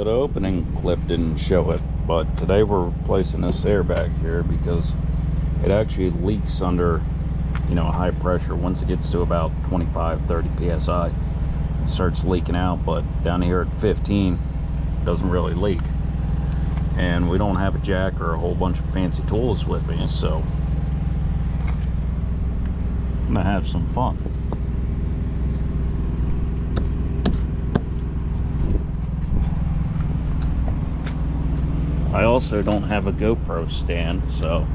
So the opening clip didn't show it, but today we're replacing this airbag here because it actually leaks under, high pressure. Once it gets to about 25-30 psi, it starts leaking out, but down here at 15 it doesn't really leak. And we don't have a jack or a whole bunch of fancy tools with me, so I'm gonna have some fun. I also don't have a GoPro stand, so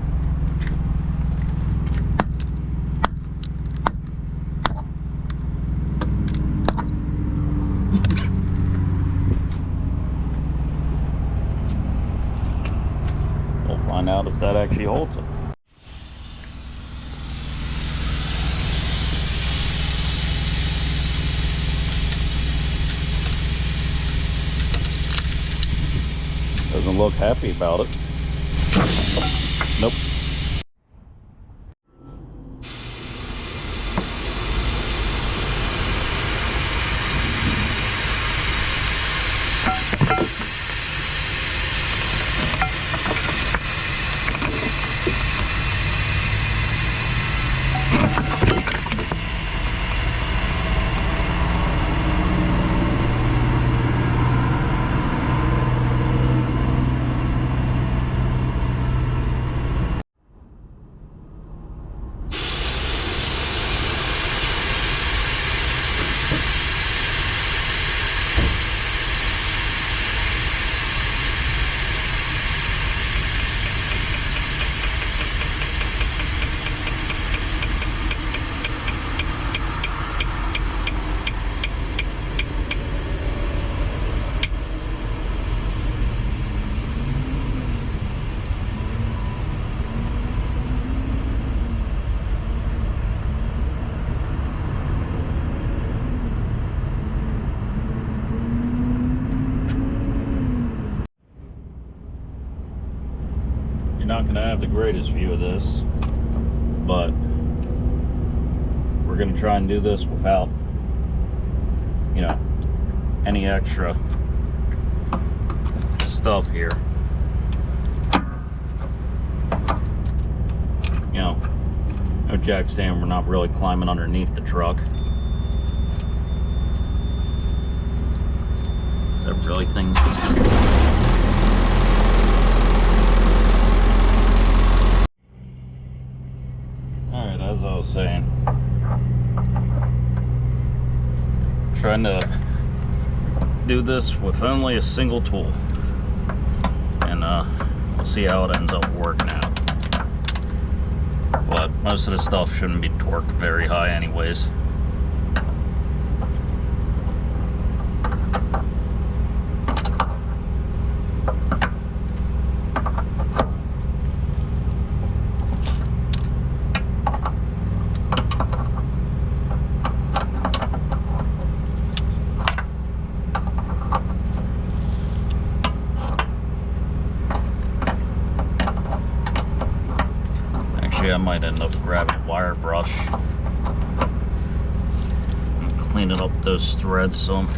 we'll find out if that actually holds it. Doesn't look happy about it. Nope. Not going to have the greatest view of this, but we're going to try and do this without any extra stuff here. No jack stand. We're not really climbing underneath the truck. Is that really thing? As I was saying, trying to do this with only a single tool, and we'll see how it ends up working out. But most of the stuff shouldn't be torqued very high anyways. I might end up grabbing a wire brush and cleaning up those threads some.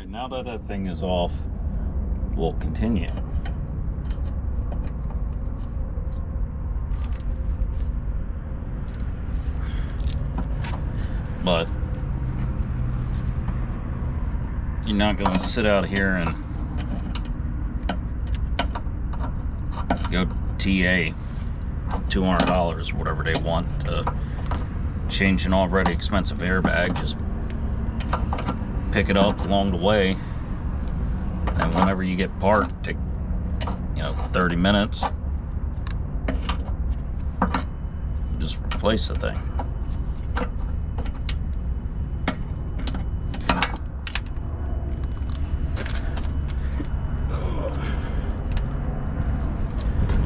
Now that that thing is off, we'll continue. but you're not going to sit out here and go TA $200, whatever they want, to change an already expensive airbag. Just pick it up along the way, and whenever you get parked, take 30 minutes, just replace the thing.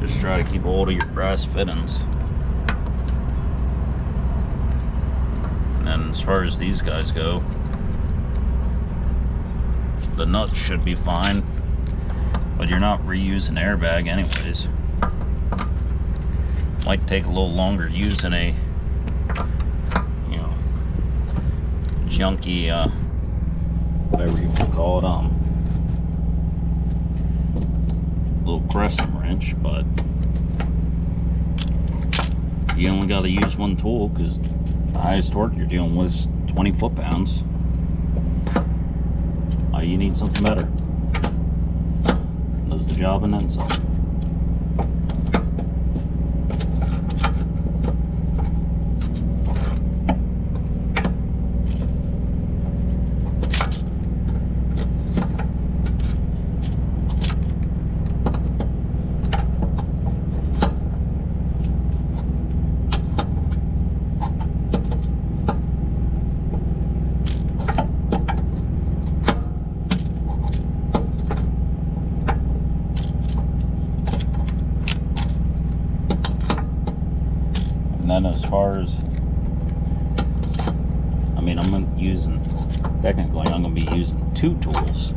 Just try to keep a hold of your brass fittings. And then as far as these guys go, the nuts should be fine, but you're not reusing airbag anyways. Might take a little longer using a junky whatever you want to call it, little crescent wrench, but you only got to use one tool, because the highest torque you're dealing with is 20 foot-pounds. You need something better. Does the job and then some. And then as far as, I'm going to be using two tools,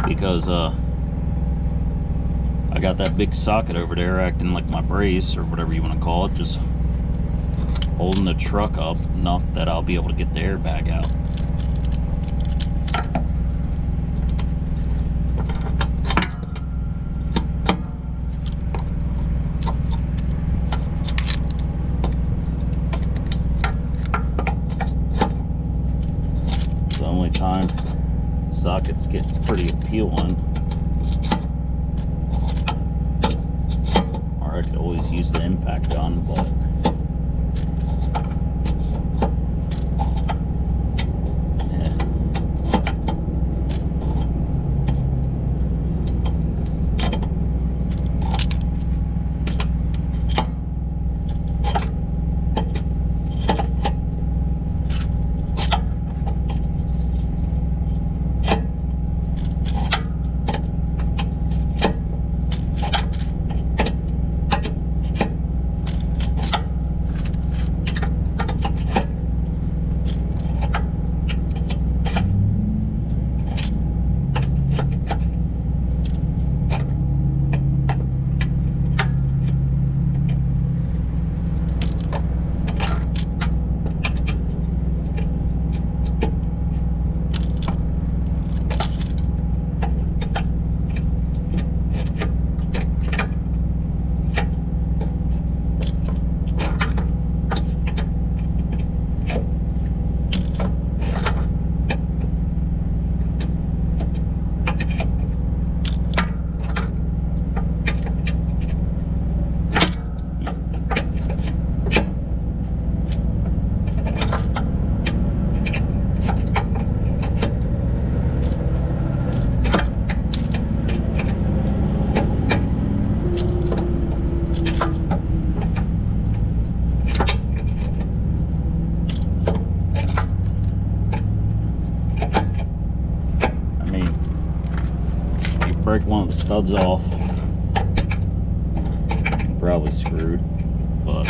because I got that big socket over there acting like my brace, or whatever you want to call it, just holding the truck up enough that I'll be able to get the airbag out. The only time sockets get pretty appealing, or I could always use the impact gun, but break one of the studs off, probably screwed, but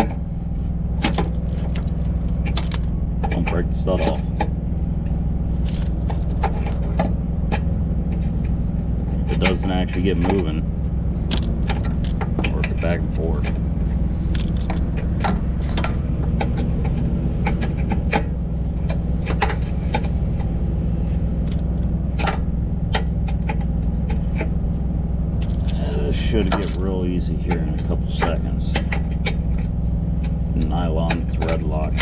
don't break the stud off. If it doesn't actually get moving, work it back and forth. Should get real easy here in a couple seconds. Nylon thread lock.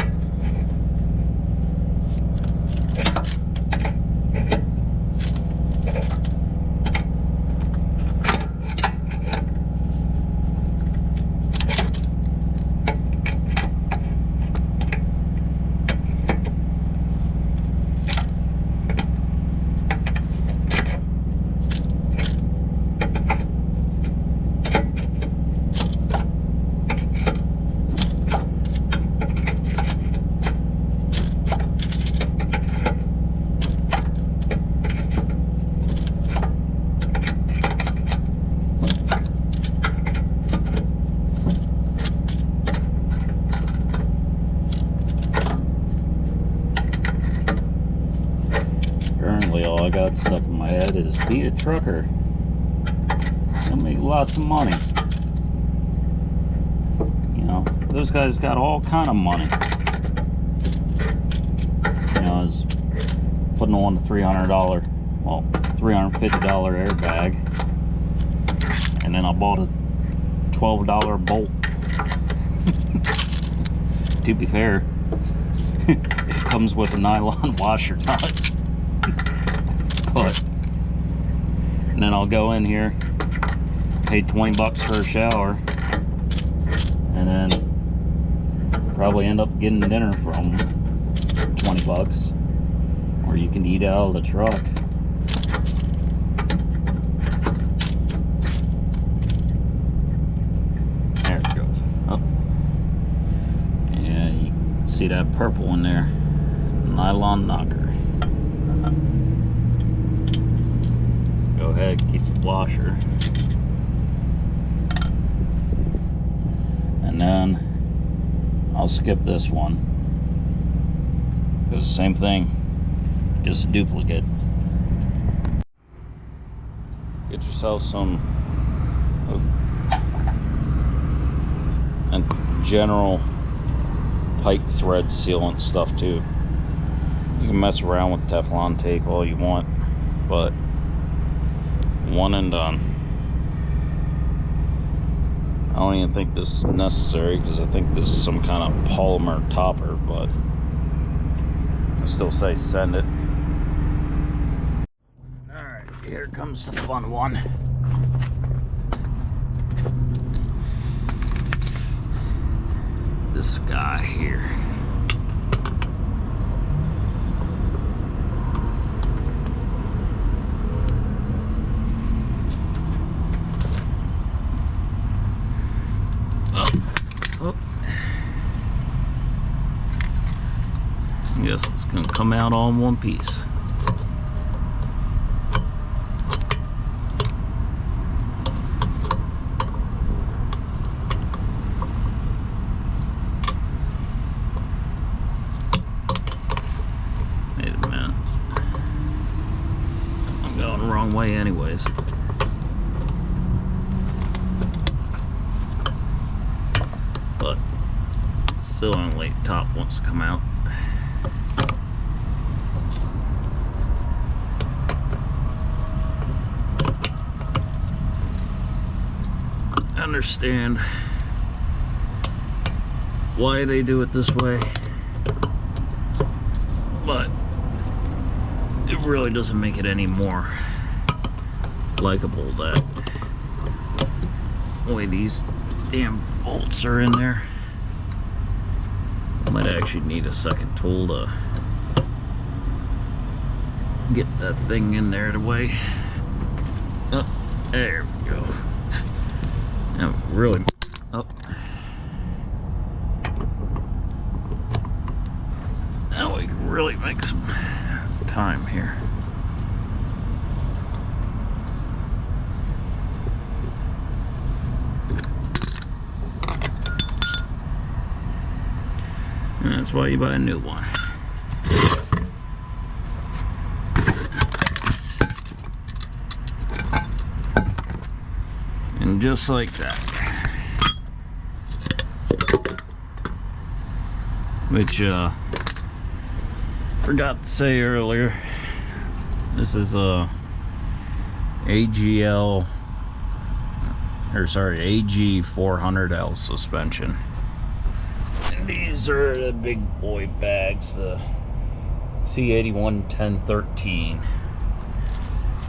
I got stuck in my head is be a trucker. They'll make lots of money. You know, those guys got all kind of money. You know, I was putting on a $350 airbag, and then I bought a $12 bolt. To be fair, it comes with a nylon washer nut. But, and then I'll go in here, pay 20 bucks for a shower, and then probably end up getting dinner from 20 bucks, or you can eat out of the truck. There it goes. Oh, yeah, you can see that purple one there, nylon knocker. Go ahead, keep the washer, and then I'll skip this one. It's the same thing, just a duplicate. Get yourself some and general pipe thread sealant stuff too. You can mess around with Teflon tape all you want, but one and done. I don't even think this is necessary because I think this is some kind of polymer topper, but I still say send it. Alright, here comes the fun one. This guy here. Oh. I guess it's gonna come out all in one piece. Wait a minute. I'm going the wrong way anyways. But still only top wants to come out. I understand why they do it this way, but it really doesn't make it any more likable that the way these damn bolts are in there. I might actually need a second tool to get that thing in there the way. Oh, there we go. Now really, oh. Now we can really make some time here. And that's why you buy a new one. And just like that. Which, forgot to say earlier, this is a AG 400L suspension. And these are the big boy bags, the C81 1013.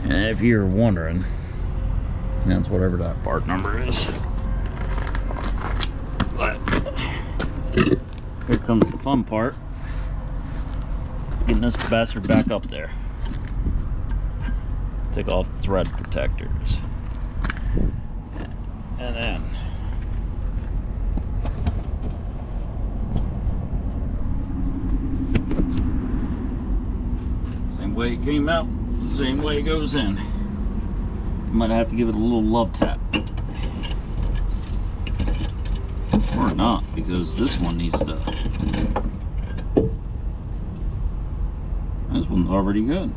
And if you're wondering, that's whatever that part number is. But here comes the fun part, getting this bastard back up there. Take off the thread protectors, and then same way it came out, the same way it goes in. Might have to give it a little love tap. Or not, because this one needs to... This one's already good.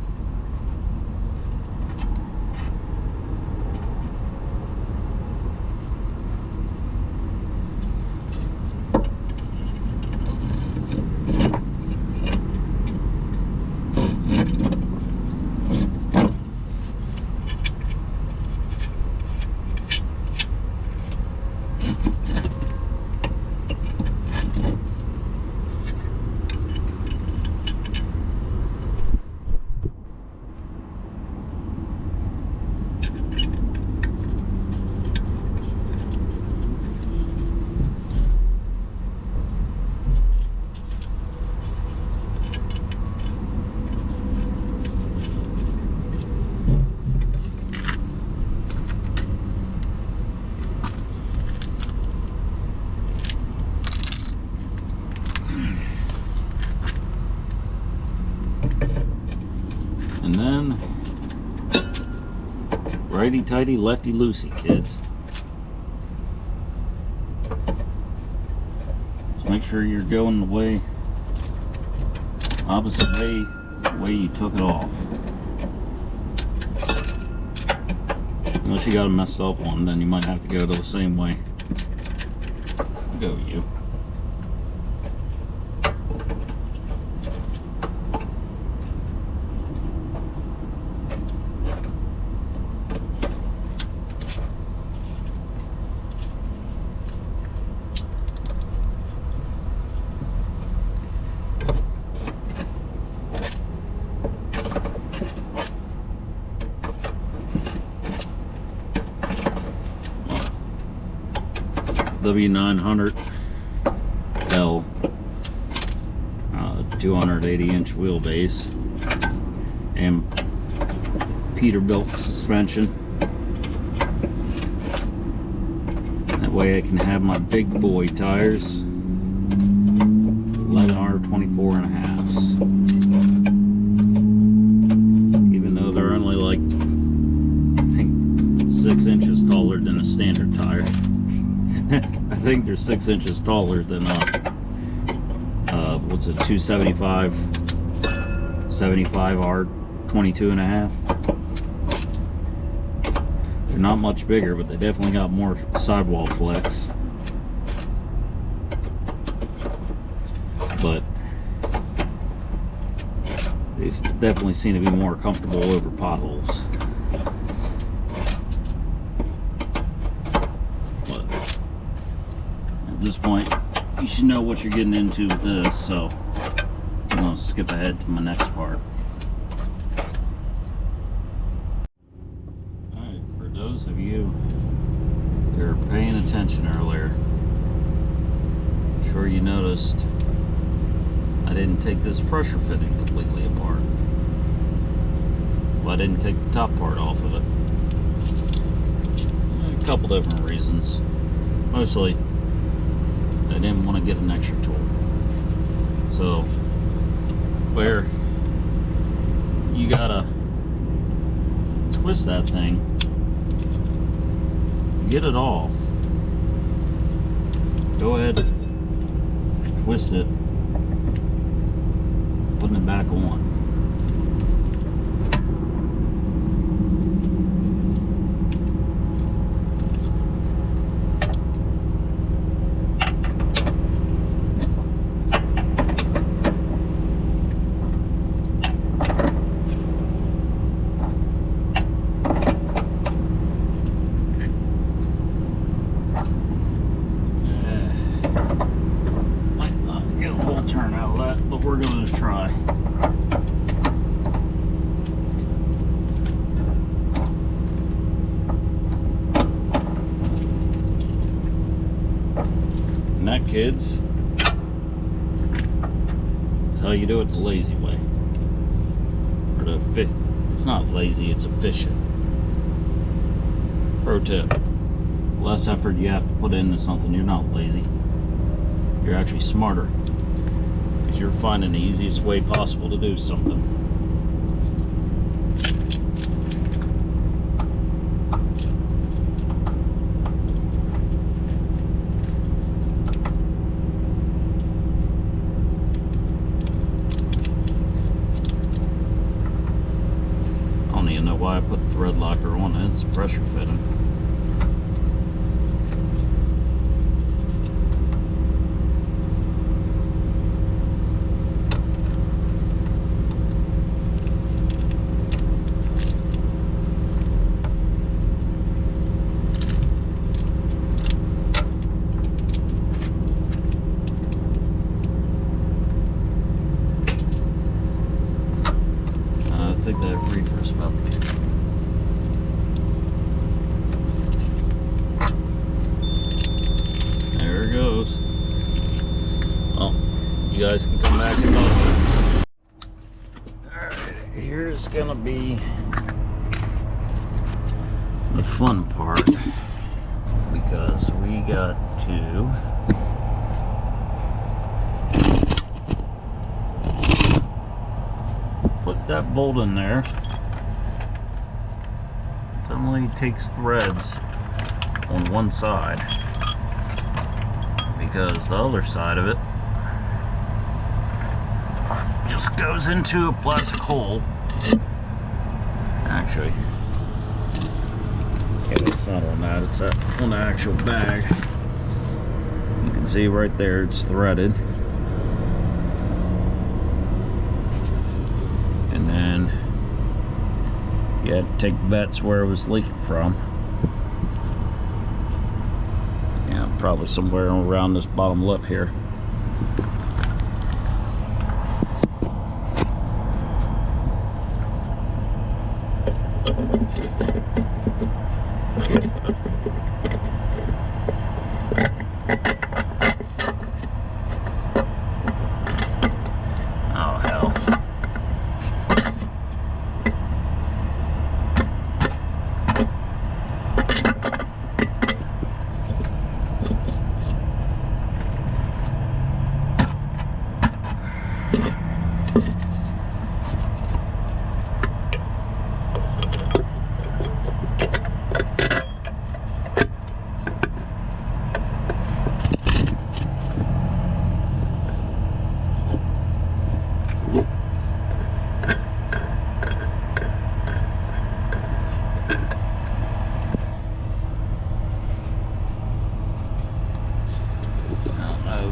righty-tighty, lefty-loosey, kids. Just make sure you're going the way, opposite way, the way you took it off. Unless you got a messed up one, then you might have to go the same way. Go you. W900L 280-inch wheelbase and Peterbilt suspension. That way I can have my big boy tires, 11R 24.5s. Even though they're only like, I think, 6 inches taller than a standard tire. I think they're 6 inches taller than what's it, 275 75R 22.5. They're not much bigger, but they definitely got more sidewall flex. But they definitely seem to be more comfortable over potholes. At this point, you should know what you're getting into with this, so I'm going to skip ahead to my next part. Alright, for those of you that were paying attention earlier, I'm sure you noticed I didn't take this pressure fitting completely apart. Well, I didn't take the top part off of it. A couple different reasons. Mostly, I didn't want to get an extra tool. So, where you gotta twist that thing, get it off, go ahead, twist it, putting it back on. Turn out of that, but we're going to try. And that, kids, that's how you do it the lazy way. Or the fit. It's not lazy, it's efficient. Pro tip: the less effort you have to put into something, you're not lazy. You're actually smarter. You're finding the easiest way possible to do something. I don't even know why I put the thread locker on. It's pressure fitting. I think that reefer's about there it goes. Well, you guys can come back and look. Alright, here's gonna be the fun part, because we got to put that bolt in there, definitely takes threads on one side, because the other side of it just goes into a plastic hole. Actually, yeah, it's not on that, it's on the actual bag. You can see right there it's threaded. And then you had to take bets where it was leaking from. Yeah, probably somewhere around this bottom lip here. Oh, hell.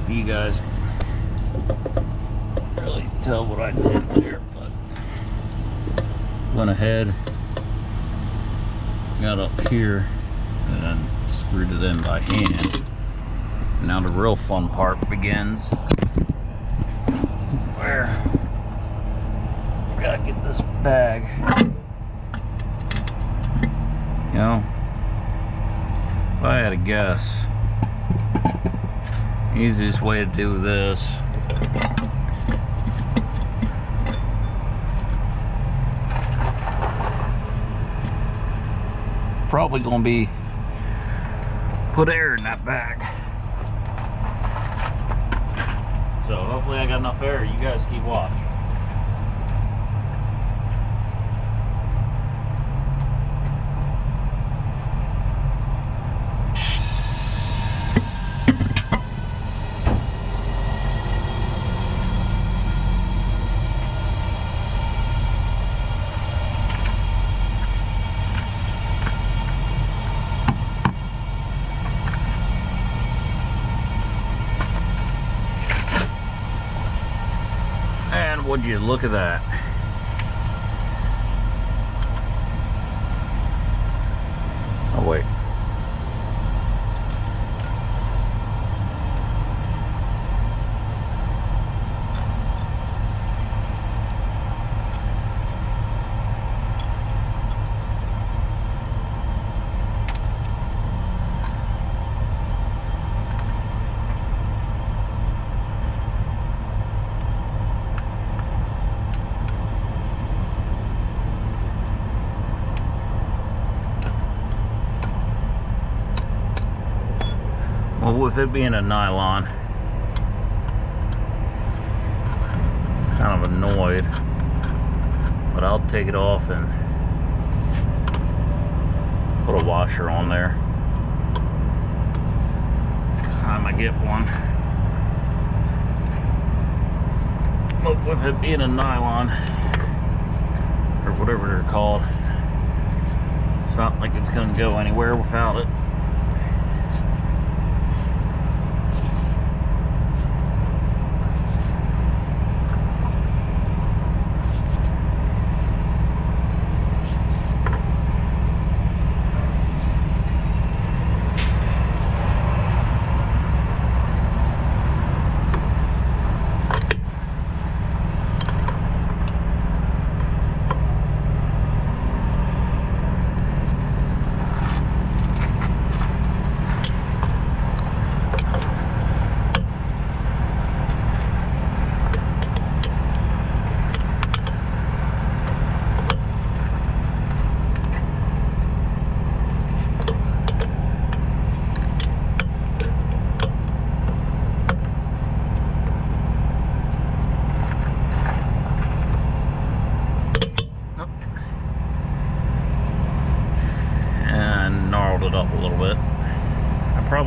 You guys can really tell what I did there, but went ahead, got up here, and then screwed it in by hand. Now the real fun part begins, where we gotta get this bag. You know, if I had to guess, easiest way to do this probably gonna be put air in that bag. So hopefully I got enough air. You guys keep watch. And would you look at that? Oh wait. Well, with it being a nylon, kind of annoyed, but I'll take it off and put a washer on there next time I get one. But with it being a nylon, or whatever they're called, it's not like it's gonna go anywhere without it.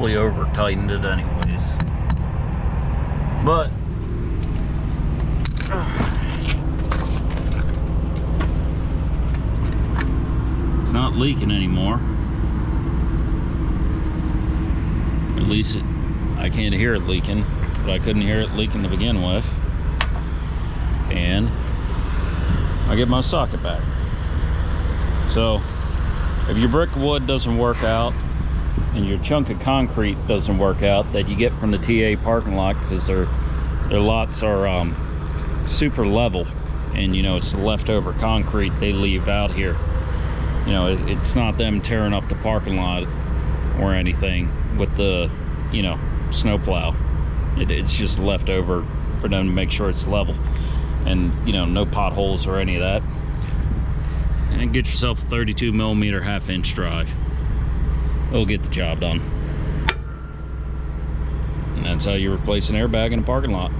probably over tightened it anyways. But it's not leaking anymore. At least I can't hear it leaking, but I couldn't hear it leaking to begin with. And I get my socket back. So if your brick of wood doesn't work out and your chunk of concrete doesn't work out that you get from the TA parking lot, because their lots are super level, and you know, it's the leftover concrete they leave out here. You know, it's not them tearing up the parking lot or anything with the, you know, snowplow. It's just leftover for them to make sure it's level, and you know, no potholes or any of that. And get yourself a 32mm 1/2" drive. It'll get the job done. And that's how you replace an airbag in a parking lot.